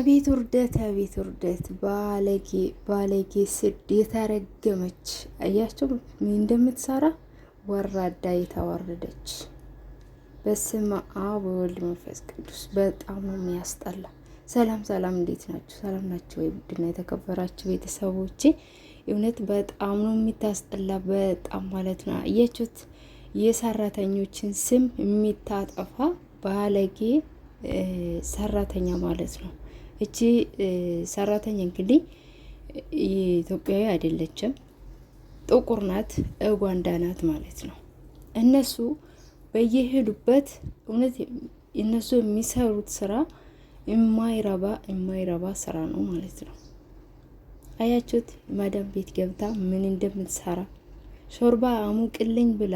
አቤት ውርደት! ባለጌ ስድ የተረገመች አያቸው ምን እንደምትሰራ ወራዳ የተዋረደች። በስመ አብ ወወልድ መንፈስ ቅዱስ። በጣም ነው የሚያስጠላ። ሰላም፣ እንዴት ናችሁ? ሰላም ናቸው ወይ? ውድና የተከበራችሁ ቤተሰቦቼ እውነት በጣም ነው የሚታስጠላ። በጣም ማለት ነው። አያችሁት? የሰራተኞችን ስም የሚታጠፋ ባለጌ ሰራተኛ ማለት ነው። እቺ ሰራተኛ እንግዲህ ኢትዮጵያዊ አይደለችም፣ ጥቁር ናት፣ ኡጋንዳ ናት ማለት ነው። እነሱ በየሄዱበት እውነት እነሱ የሚሰሩት ስራ የማይረባ ስራ ነው ማለት ነው። አያችሁት? ማዳም ቤት ገብታ ምን እንደምትሰራ ሾርባ አሙቅልኝ ብላ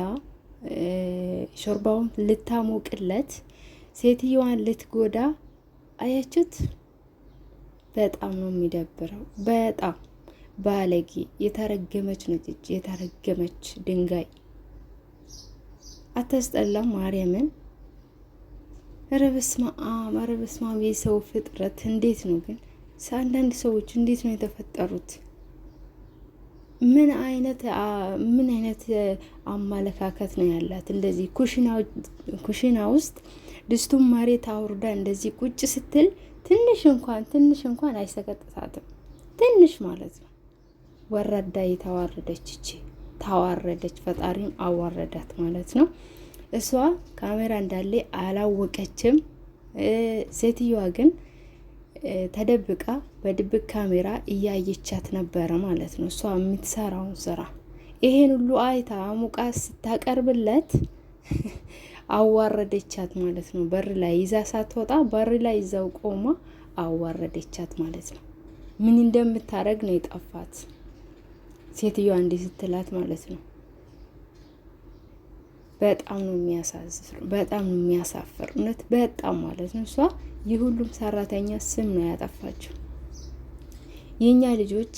ሾርባውን ልታሞቅለት ሴትዮዋን ልትጎዳ። አያችሁት? በጣም ነው የሚደብረው። በጣም ባለጌ የተረገመች ነች። የተረገመች ድንጋይ አታስጠላም? ማርያምን ኧረ በስመ አብ የሰው ፍጥረት እንዴት ነው ግን? አንዳንድ ሰዎች እንዴት ነው የተፈጠሩት? ምን አይነት አመለካከት ነው ያላት? እንደዚህ ኩሽና ውስጥ ድስቱን መሬት አውርዳ እንደዚህ ቁጭ ስትል ትንሽ እንኳን አይሰቀጥታትም። ትንሽ ማለት ነው። ወራዳ የተዋረደች እቺ ታዋረደች። ፈጣሪም አዋረዳት ማለት ነው። እሷ ካሜራ እንዳለ አላወቀችም። ሴትዮዋ ግን ተደብቃ በድብቅ ካሜራ እያየቻት ነበረ ማለት ነው። እሷ የምትሰራውን ስራ ይሄን ሁሉ አይታ ሙቃ ስታቀርብለት አዋረደቻት ማለት ነው። በር ላይ ይዛ ሳትወጣ በር ላይ ይዛው ቆማ አዋረደቻት ማለት ነው። ምን እንደምታረግ ነው የጠፋት ሴትዮዋ እንዲህ ስትላት ማለት ነው። በጣም ነው የሚያሳዝን፣ በጣም ነው የሚያሳፍር እውነት በጣም ማለት ነው። እሷ የሁሉም ሰራተኛ ስም ነው ያጠፋችው። የኛ ልጆች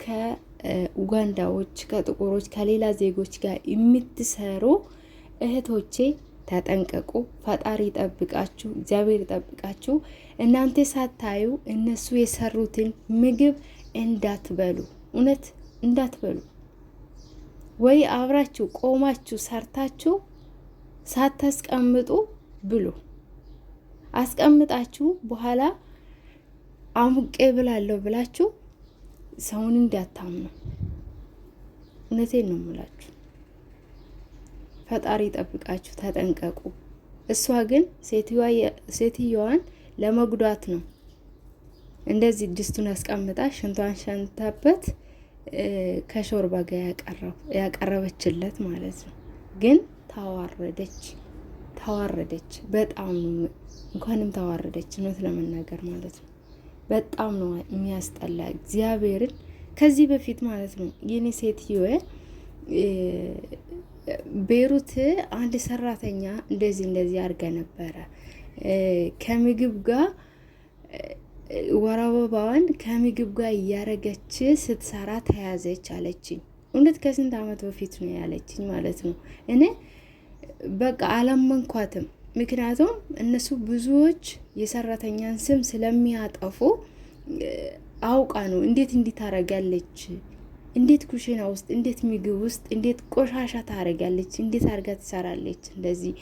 ከኡጋንዳዎች፣ ከጥቁሮች፣ ከሌላ ዜጎች ጋር የምትሰሩ እህቶቼ ተጠንቀቁ። ፈጣሪ ይጠብቃችሁ፣ እግዚአብሔር ይጠብቃችሁ። እናንተ ሳታዩ እነሱ የሰሩትን ምግብ እንዳትበሉ፣ እውነት እንዳትበሉ። ወይ አብራችሁ ቆማችሁ ሰርታችሁ ሳታስቀምጡ ብሉ። አስቀምጣችሁ በኋላ አሙቄ ብላለሁ ብላችሁ ሰውን እንዳታምኑ። እውነቴን ነው የምላችሁ። ፈጣሪ ጠብቃችሁ ተጠንቀቁ። እሷ ግን ሴትዮዋን ለመጉዳት ነው እንደዚህ ድስቱን አስቀምጣ ሽንቷን ሸንታበት ከሾርባ ጋር ያቀረበችለት ማለት ነው። ግን ታዋረደች። በጣም እንኳንም ታዋረደች እውነት ለመናገር ማለት ነው። በጣም ነው የሚያስጠላ እግዚአብሔርን። ከዚህ በፊት ማለት ነው የኔ ሴትዮ ቤሩት አንድ ሰራተኛ እንደዚህ አድርጋ ነበረ። ከምግብ ጋር ወር አበባዋን ከምግብ ጋር እያረገች ስትሰራ ተያዘች አለችኝ። እውነት ከስንት ዓመት በፊት ነው ያለችኝ ማለት ነው። እኔ በቃ አላመንኳትም። ምክንያቱም እነሱ ብዙዎች የሰራተኛን ስም ስለሚያጠፉ አውቃ ነው እንዴት ታረጋለች? እንዴት ኩሽና ውስጥ እንዴት ምግብ ውስጥ እንዴት ቆሻሻ ታረጋለች? እንዴት አርጋ ትሰራለች? እንደዚህ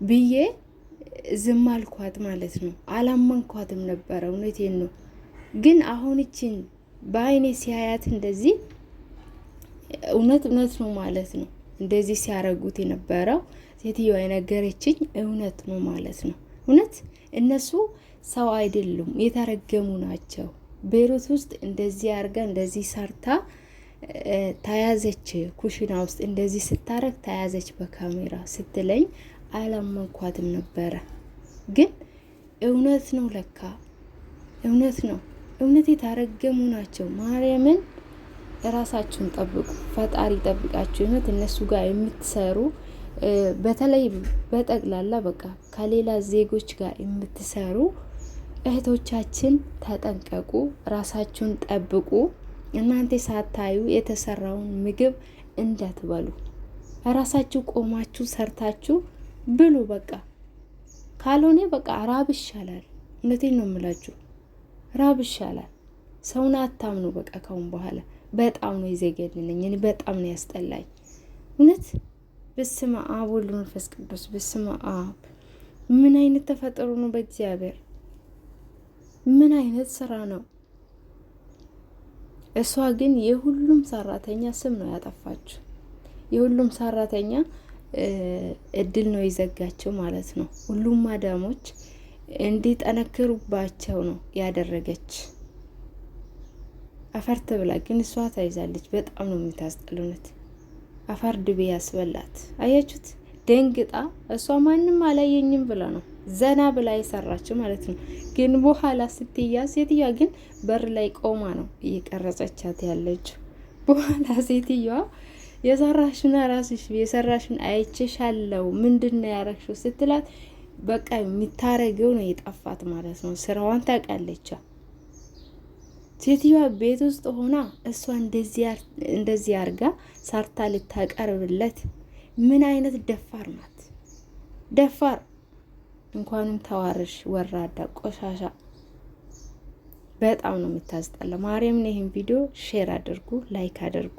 ብዬ ዝም አልኳት ማለት ነው። አላመንኳትም ነበረ። እውነቴን ነው። ግን አሁን እቺን በአይኔ ሲያያት እንደዚህ እውነት ነው ማለት ነው። እንደዚህ ሲያረጉት የነበረው ሴትዮዋ የነገረችኝ እውነት ነው ማለት ነው። እውነት እነሱ ሰው አይደሉም፣ የተረገሙ ናቸው። ቤሩት ውስጥ እንደዚህ አርጋ እንደዚህ ሰርታ ተያዘች። ኩሽና ውስጥ እንደዚህ ስታረግ ተያዘች በካሜራ ስትለኝ አላመንኳትም ነበረ። ግን እውነት ነው ለካ እውነት ነው። እውነት የተረገሙ ናቸው። ማርያምን ራሳችሁን ጠብቁ፣ ፈጣሪ ጠብቃችሁ። እውነት እነሱ ጋር የምትሰሩ በተለይ በጠቅላላ በቃ ከሌላ ዜጎች ጋር የምትሰሩ እህቶቻችን ተጠንቀቁ፣ ራሳችሁን ጠብቁ። እናንተ ሳታዩ የተሰራውን ምግብ እንዳትበሉ። ራሳችሁ ቆማችሁ ሰርታችሁ ብሉ። በቃ ካልሆነ በቃ ራብ ይሻላል። እውነቴን ነው የምላችሁ። ራብ ይሻላል። ሰውን አታምኑ። በቃ ካሁን በኋላ በጣም ነው ይዘገልልኝ። እኔ በጣም ነው ያስጠላኝ እውነት። በስመ አብ ወወልድ ወመንፈስ ቅዱስ። በስመ አብ ምን አይነት ተፈጥሮ ነው? በእግዚአብሔር ምን አይነት ስራ ነው? እሷ ግን የሁሉም ሰራተኛ ስም ነው ያጠፋችው። የሁሉም ሰራተኛ እድል ነው ይዘጋቸው ማለት ነው። ሁሉም ማዳሞች እንዲጠነክሩባቸው ነው ያደረገች። አፈር ትብላ። ግን እሷ ታይዛለች። በጣም ነው የምታስጠሉነት። አፈር ድቤ ያስበላት። አያችሁት? ደንግጣ እሷ ማንም አላየኝም ብላ ነው ዘና ብላ የሰራችው ማለት ነው። ግን በኋላ ስትያዝ ሴትዮዋ ግን በር ላይ ቆማ ነው እየቀረጸቻት ያለችው። በኋላ ሴትዮዋ የሰራሽና ራስሽ የሰራሽን አይቼሻለሁ፣ ምንድነው ያረግሽው ስትላት በቃ የሚታረገው ነው የጠፋት ማለት ነው። ስራዋን ታውቃለች። ሴትዮዋ ቤት ውስጥ ሆና እሷ እንደዚህ አርጋ ሰርታ ልታቀርብለት ምን አይነት ደፋር ናት? ደፋር እንኳንም ተዋርሽ ወራዳ ቆሻሻ። በጣም ነው የምታስጠላ። ማርያምን ይህን ቪዲዮ ሼር አድርጉ፣ ላይክ አድርጉ።